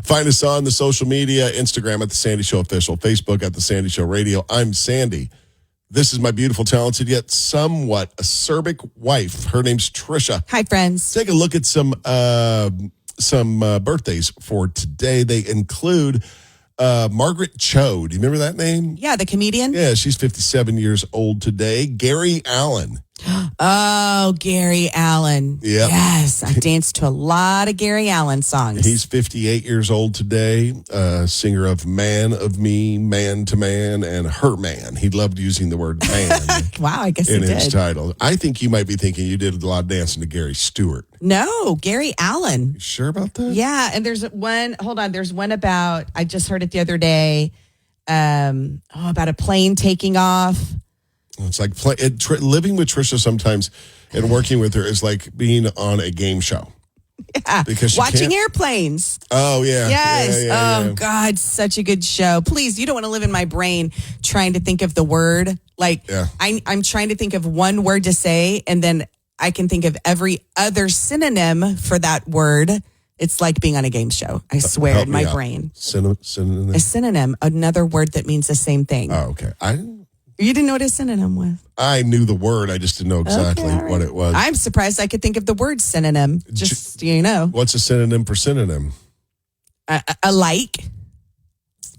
Find us on the social media, Instagram at The Sandy Show Official, Facebook at The Sandy Show Radio. I'm Sandy. This is my beautiful, talented, yet somewhat acerbic wife. Her name's Tricia. Hi, friends. Take a look at some birthdays for today. They include Margaret Cho. Do you remember that name? Yeah, the comedian. Yeah, she's 57 years old today. Gary Allen. Oh, Gary Allen. Yep. Yes, I danced to a lot of Gary Allen songs. He's 58 years old today, singer of Man of Me, Man to Man, and Her Man. He loved using the word man Wow, I guess in he his did. title. I think you might be thinking you did a lot of dancing to Gary Stewart. No, Gary Allen. You sure about that? Yeah, and there's one about, I just heard it the other day, about a plane taking off. It's like living with Tricia sometimes and working with her is like being on a game show. Yeah, because watching airplanes. Oh, yeah. Yes. Yeah. God, such a good show. Please, you don't want to live in my brain trying to think of the word. Like, I'm trying to think of one word to say, and then I can think of every other synonym for that word. It's like being on a game show. I swear, in my brain. Synonym? A synonym, another word that means the same thing. Oh, okay. You didn't know what a synonym was? I knew the word. I just didn't know exactly what it was. I'm surprised I could think of the word synonym. Just, What's a synonym for synonym? Alike.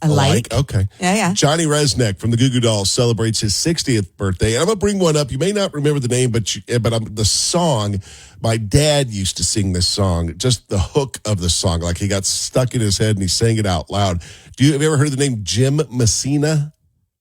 Alike? Okay. Yeah. Johnny Resnick from the Goo Goo Dolls celebrates his 60th birthday. And I'm going to bring one up. You may not remember the name, but the song, my dad used to sing this song, just the hook of the song. Like he got stuck in his head and he sang it out loud. Have you ever heard of the name Jim Messina?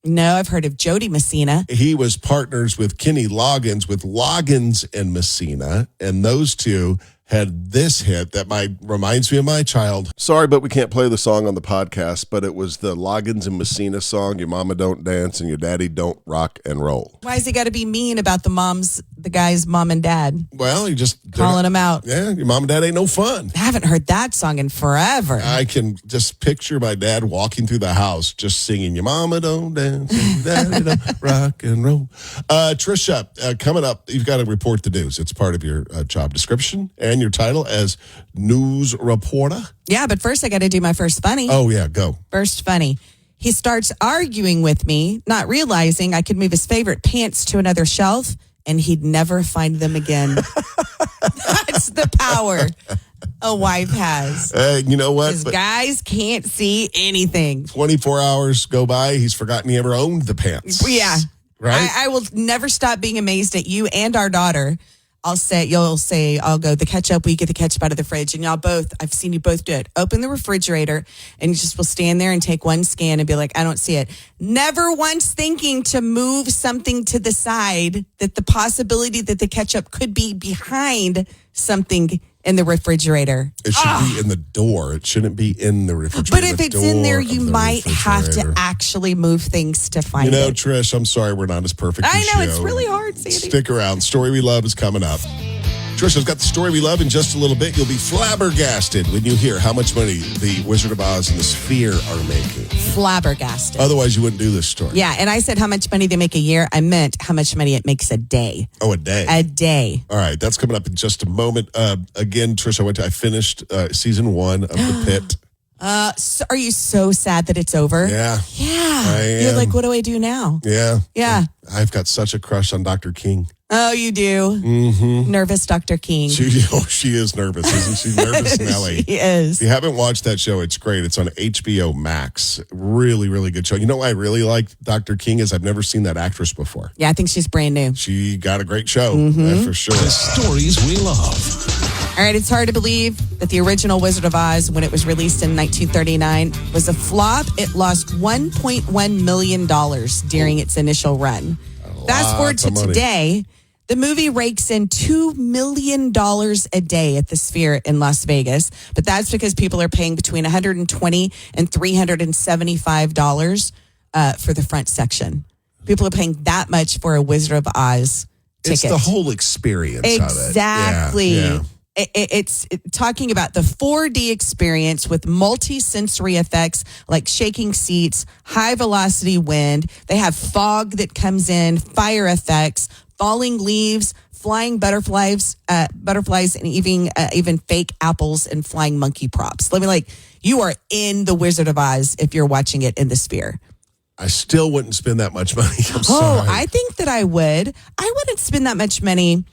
No, I've heard of Jody Messina. He was partners with Kenny Loggins with Loggins and Messina, and those two had this hit that reminds me of my child. Sorry, but we can't play the song on the podcast, but it was the Loggins and Messina song, Your Mama Don't Dance and Your Daddy Don't Rock and Roll. Why has he got to be mean about the guy's mom and dad? Well, he just... Calling them out. Yeah, your mom and dad ain't no fun. I haven't heard that song in forever. I can just picture my dad walking through the house just singing, Your Mama Don't Dance and Your Daddy Don't Rock and Roll. Tricia, coming up, you've got to report the news. It's part of your job description and your title as news reporter. Yeah, but first I got to do my first funny. Oh, yeah, go. First funny. He starts arguing with me, not realizing I could move his favorite pants to another shelf, and he'd never find them again. That's the power a wife has. You know what? Because guys can't see anything. 24 hours go by, he's forgotten he ever owned the pants. Yeah. Right? I will never stop being amazed at you and our daughter. You'll say, I'll go, the ketchup, we get the ketchup out of the fridge. And y'all both, I've seen you both do it. Open the refrigerator and you just will stand there and take one scan and be like, I don't see it. Never once thinking to move something to the side, that the possibility that the ketchup could be behind something in the refrigerator. It should be in the door. It shouldn't be in the refrigerator. But if it's in there, you might have to actually move things to find it. Trish, I'm sorry we're not as perfect as you. I know, it's really hard, Sandy. Stick around. Story We Love is coming up. Trisha's got the story we love in just a little bit. You'll be flabbergasted when you hear how much money the Wizard of Oz and the Sphere are making. Flabbergasted. Otherwise, you wouldn't do this story. Yeah, and I said how much money they make a year. I meant how much money it makes a day. Oh, a day. A day. All right, that's coming up in just a moment. Again, Trisha, I finished season 1 of The Pit. So are you so sad that it's over? Yeah. Yeah. I am. You're like, what do I do now? Yeah. Yeah. I've got such a crush on Dr. King. Oh, you do? Mm-hmm. Nervous Dr. King. She is nervous, isn't she? Nervous Nelly. She is. If you haven't watched that show, it's great. It's on HBO Max. Really, really good show. You know why I really like Dr. King is I've never seen that actress before. Yeah, I think she's brand new. She got a great show, that's for sure. The stories we love. All right, it's hard to believe that the original Wizard of Oz, when it was released in 1939, was a flop. It lost $1.1 million during its initial run. Fast forward to today, the movie rakes in $2 million a day at the Sphere in Las Vegas, but that's because people are paying between $120 and $375 for the front section. People are paying that much for a Wizard of Oz ticket. It's the whole experience of it. Exactly. Yeah. It's talking about the 4D experience with multi-sensory effects like shaking seats, high velocity wind. They have fog that comes in, fire effects, falling leaves, flying butterflies, and even fake apples and flying monkey props. Let me You are in the Wizard of Oz if you're watching it in the Sphere. I still wouldn't spend that much money. I'm sorry. I think that I would. I wouldn't spend that much money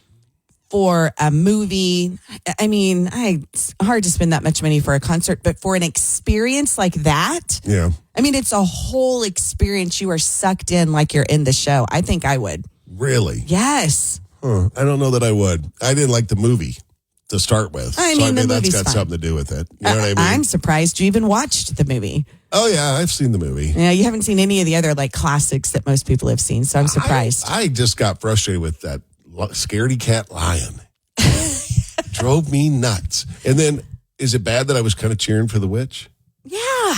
for a movie. I mean, it's hard to spend that much money for a concert, but for an experience like that, Yeah. I mean, it's a whole experience. You are sucked in like you're in the show. I think I would. Really? Yes. I don't know that I would. I didn't like the movie to start with. I mean, so I mean, the that's movie's got fine. something to do with it. You know what I mean? I'm surprised you even watched the movie. Oh, yeah, I've seen the movie. Yeah, you haven't seen any of the other like classics that most people have seen, so I'm surprised. I just got frustrated with that scaredy cat lion. Drove me nuts. And then, is it bad that I was kind of cheering for the witch? Yeah,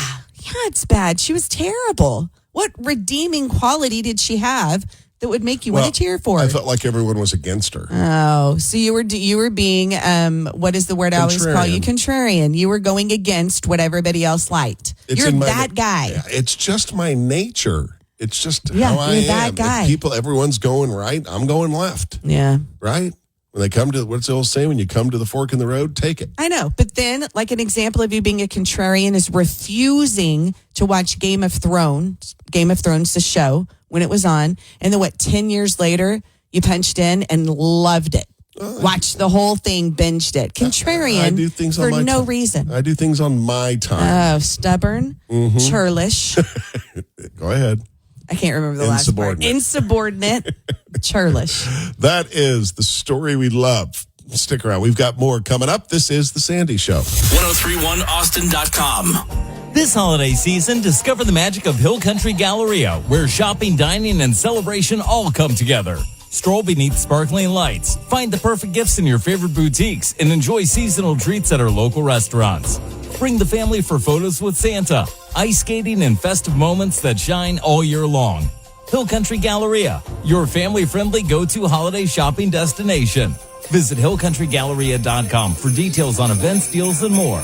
it's bad. She was terrible. What redeeming quality did she have that would make you want to cheer for her? I felt like everyone was against her. Oh, so you were being what is the word I always call you? Contrarian. You were going against what everybody else liked. You're that guy. Yeah, it's just my nature. It's just how I am. That guy. Everyone's going right. I'm going left. Yeah. Right? When they come to, what's the old saying? When you come to the fork in the road, take it. I know. But then, like an example of you being a contrarian is refusing to watch Game of Thrones, the show, when it was on. And then 10 years later, you punched in and loved it. Watched the whole thing, binged it. Contrarian I do things for on my no time. reason. I do things on my time. Oh, stubborn, churlish. Go ahead. I can't remember the last part. Insubordinate, churlish. That is the story we love. Stick around. We've got more coming up. This is The Sandy Show. 1031austin.com. This holiday season, discover the magic of Hill Country Galleria, where shopping, dining, and celebration all come together. Stroll beneath sparkling lights, find the perfect gifts in your favorite boutiques, and enjoy seasonal treats at our local restaurants. Bring the family for photos with Santa, ice skating, and festive moments that shine all year long. Hill Country Galleria, your family-friendly go-to holiday shopping destination. Visit hillcountrygalleria.com for details on events, deals, and more.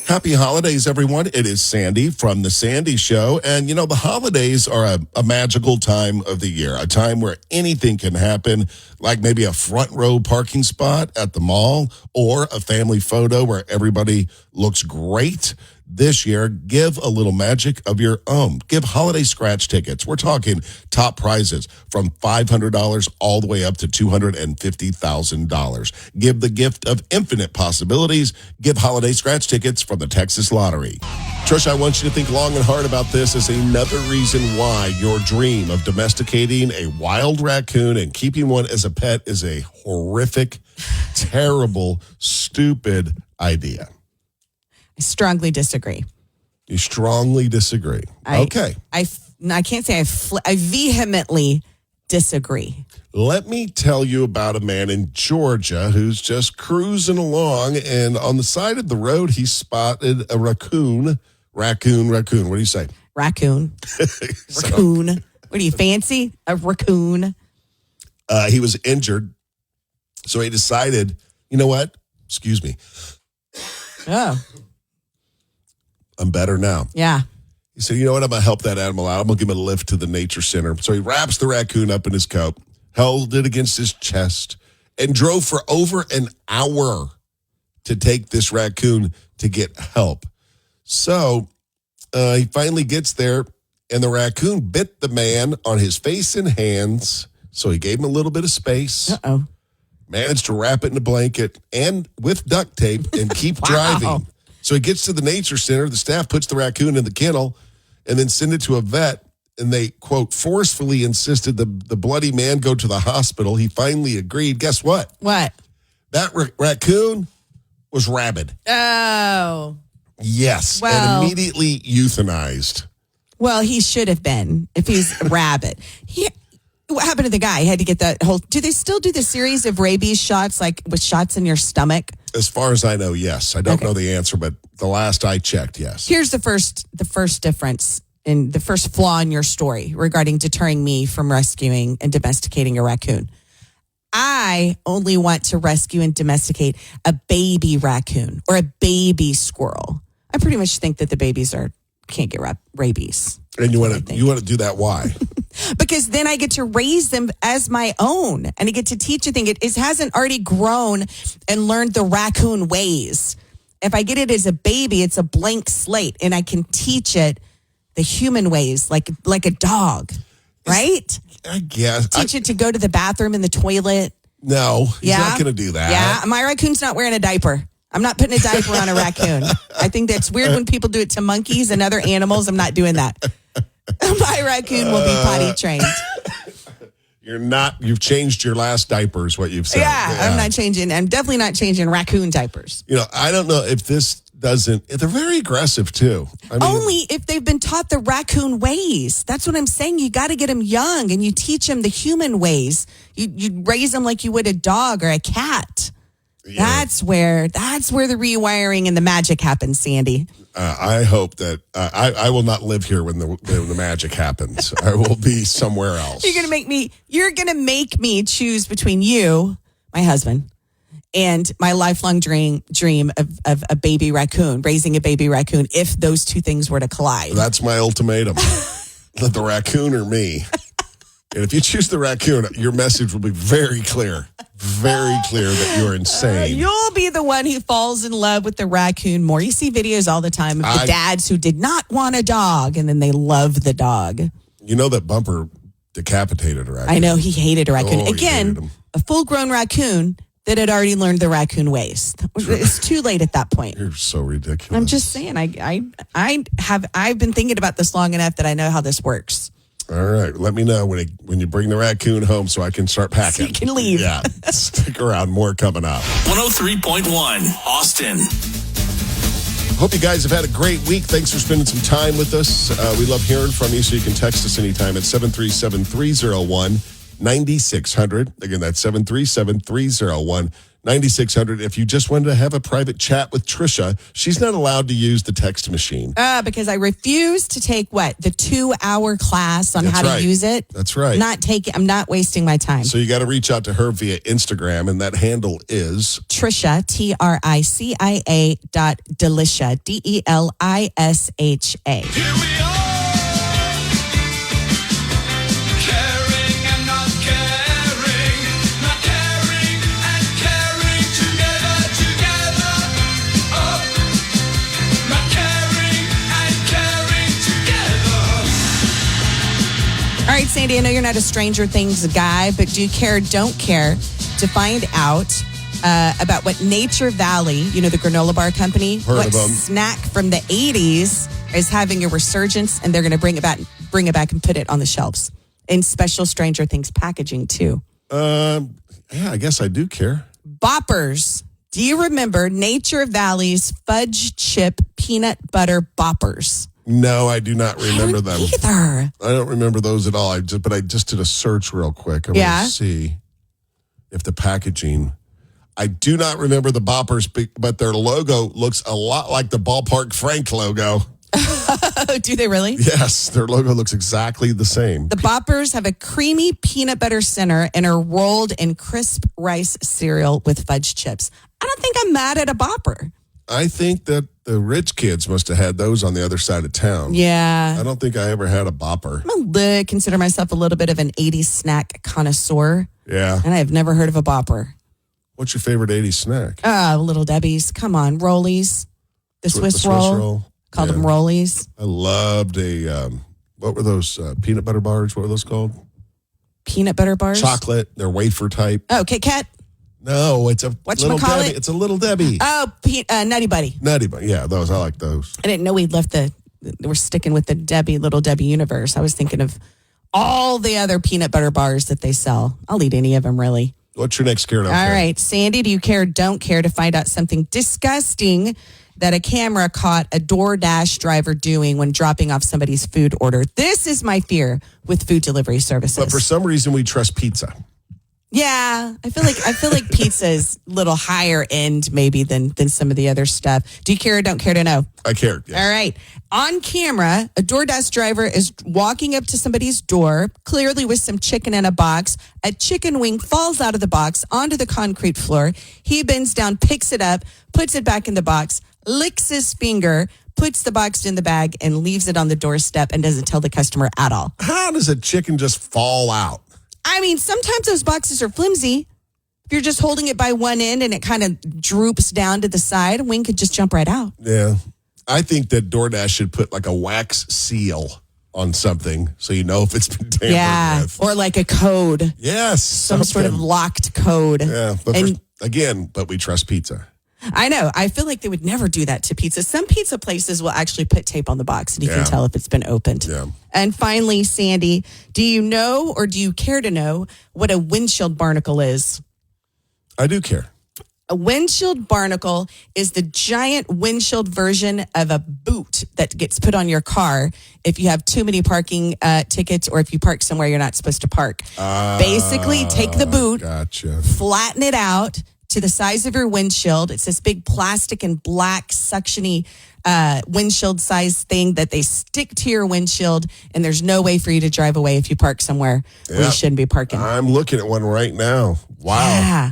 Happy holidays, everyone. It is Sandy from The Sandy Show. And, the holidays are a magical time of the year, a time where anything can happen, like maybe a front row parking spot at the mall or a family photo where everybody looks great. This year, give a little magic of your own. Give holiday scratch tickets. We're talking top prizes from $500 all the way up to $250,000. Give the gift of infinite possibilities. Give holiday scratch tickets from the Texas Lottery. Tricia, I want you to think long and hard about this as another reason why your dream of domesticating a wild raccoon and keeping one as a pet is a horrific, terrible, stupid idea. I strongly disagree. You strongly disagree. Okay. I can't say I vehemently disagree. Let me tell you about a man in Georgia who's just cruising along, and on the side of the road, he spotted a raccoon. Raccoon. What do you say? Raccoon. Raccoon. What are you, fancy? A raccoon. He was injured, so he decided, you know what? Excuse me. Oh. I'm better now. Yeah. He said, you know what? I'm going to help that animal out. I'm going to give him a lift to the nature center. So he wraps the raccoon up in his coat, held it against his chest, and drove for over an hour to take this raccoon to get help. So he finally gets there, and the raccoon bit the man on his face and hands. So he gave him a little bit of space. Uh-oh. Managed to wrap it in a blanket and with duct tape and keep driving. So he gets to the nature center. The staff puts the raccoon in the kennel and then send it to a vet. And they, quote, forcefully insisted the bloody man go to the hospital. He finally agreed. Guess what? What? That raccoon was rabid. Oh. Yes. Well, and immediately euthanized. Well, he should have been if he's rabid. What happened to the guy? He had to get that whole. Do they still do the series of rabies shots, like with shots in your stomach? As far as I know, yes. I don't know the answer, but the last I checked, yes. Here's the first difference in the first flaw in your story regarding deterring me from rescuing and domesticating a raccoon. I only want to rescue and domesticate a baby raccoon or a baby squirrel. I pretty much think that the babies can't get rabies. And you want to do that? Why? Because then I get to raise them as my own, and I get to teach a thing. It hasn't already grown and learned the raccoon ways If I get it as a baby, it's a blank slate, and I can teach it the human ways, like a dog, right? I guess. Teach it to go to the bathroom in the toilet. No, he's not going to do that. Yeah, my raccoon's not wearing a diaper. I'm not putting a diaper on a raccoon. I think that's weird when people do it to monkeys and other animals. I'm not doing that. My raccoon will be potty trained. You've changed your last diaper is what you've said. Yeah, I'm not changing. I'm definitely not changing raccoon diapers. I don't know if this doesn't, they're very aggressive too. Only if they've been taught the raccoon ways. That's what I'm saying. You got to get them young and you teach them the human ways. You raise them like you would a dog or a cat. Yeah. That's where the rewiring and the magic happens, Sandy. I hope that I will not live here when the magic happens. I will be somewhere else. You're gonna make me choose between you, my husband, and my lifelong dream of a baby raccoon, raising a baby raccoon. If those two things were to collide, that's my ultimatum: the raccoon or me. And if you choose the raccoon, your message will be very clear that you're insane. You'll be the one who falls in love with the raccoon more. You see videos all the time of the dads who did not want a dog, and then they love the dog. You know that Bumper decapitated a raccoon. I know, he hated a raccoon. Oh, Again, a full-grown raccoon that had already learned the raccoon ways. It's too late at that point. You're so ridiculous. I'm just saying, I've been thinking about this long enough that I know how this works. All right. Let me know when you bring the raccoon home so I can start packing. So you can leave. Yeah. Stick around. More coming up. 103.1 Austin. Hope you guys have had a great week. Thanks for spending some time with us. We love hearing from you, so you can text us anytime at 737-301-9600. Again, that's 737-301-9600. If you just wanted to have a private chat with Tricia, she's not allowed to use the text machine. Because I refuse to take the 2-hour class on how to use it. That's right. I'm not wasting my time. So you got to reach out to her via Instagram, and that handle is Tricia, TRICIA.Delisha, DELISHA. Here we are. All right, Sandy, I know you're not a Stranger Things guy, but do you care or don't care to find out about what Nature Valley, the granola bar company, what snack from the 80s is having a resurgence, and they're going to bring it back and put it on the shelves in special Stranger Things packaging, too. Yeah, I guess I do care. Boppers. Do you remember Nature Valley's fudge chip peanut butter boppers? No, I do not remember them either. I don't remember those at all. I just did a search real quick. I'm going to see if the packaging. I do not remember the boppers, but their logo looks a lot like the Ballpark Frank logo. Do they really? Yes, their logo looks exactly the same. The boppers have a creamy peanut butter center and are rolled in crisp rice cereal with fudge chips. I don't think I'm mad at a bopper. I think that the rich kids must have had those on the other side of town. Yeah. I don't think I ever had a bopper. I consider myself a little bit of an 80s snack connoisseur. Yeah. And I have never heard of a bopper. What's your favorite 80s snack? Little Debbie's. Come on. Rollies. The Swiss roll. Called them Rollies. I loved what were those peanut butter bars? What were those called? Peanut butter bars? Chocolate. They're wafer type. Oh, Kit Kat? No, it's a Little Debbie. It's a Little Debbie. Oh, Nutty Buddy. Nutty Buddy. Yeah, those. I like those. I didn't know we're sticking with the Little Debbie universe. I was thinking of all the other peanut butter bars that they sell. I'll eat any of them, really. What's your next care? All right, Sandy, do you care or don't care to find out something disgusting that a camera caught a DoorDash driver doing when dropping off somebody's food order? This is my fear with food delivery services. But for some reason, we trust pizza. Yeah, I feel like pizza is a little higher end maybe than some of the other stuff. Do you care or don't care to know? I care. Yes. All right. On camera, a DoorDash driver is walking up to somebody's door, clearly with some chicken in a box. A chicken wing falls out of the box onto the concrete floor. He bends down, picks it up, puts it back in the box, licks his finger, puts the box in the bag, and leaves it on the doorstep and doesn't tell the customer at all. How does a chicken just fall out? I mean, sometimes those boxes are flimsy, If you're just holding it by one end and it kind of droops down to the side, a wing could just jump right out. Yeah. I think that DoorDash should put like a wax seal on something so you know if it's been tampered with. Or like a code. Yes. Some sort of locked code. Yeah. But we trust pizza. I know. I feel like they would never do that to pizza. Some pizza places will actually put tape on the box and you can tell if it's been opened. Yeah. And finally, Sandy, do you know or do you care to know what a windshield barnacle is? I do care. A windshield barnacle is the giant windshield version of a boot that gets put on your car if you have too many parking tickets or if you park somewhere you're not supposed to park. Basically, take the boot, flatten it out to the size of your windshield. It's this big plastic and black suctiony windshield size thing that they stick to your windshield, and there's no way for you to drive away if you park somewhere where you shouldn't be parking. I'm looking at one right now. Wow. Yeah.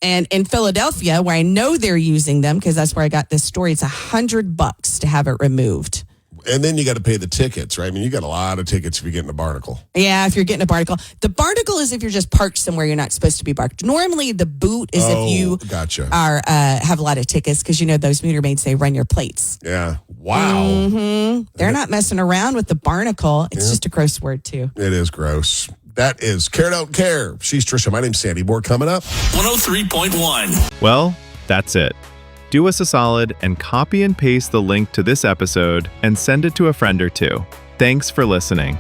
And in Philadelphia, where I know they're using them, because that's where I got this story, it's $100 to have it removed. And then you got to pay the tickets, right? I mean, you got a lot of tickets if you're getting a barnacle. Yeah, if you're getting a barnacle. The barnacle is if you're just parked somewhere you're not supposed to be parked. Normally, the boot is if you are have a lot of tickets, because you know those meter maids, they run your plates. Yeah. Wow. Mm-hmm. They're not messing around with the barnacle. It's just a gross word, too. It is gross. That is Care Don't Care. She's Tricia. My name's Sandy. More coming up. 103.1. Well, that's it. Do us a solid and copy and paste the link to this episode and send it to a friend or two. Thanks for listening.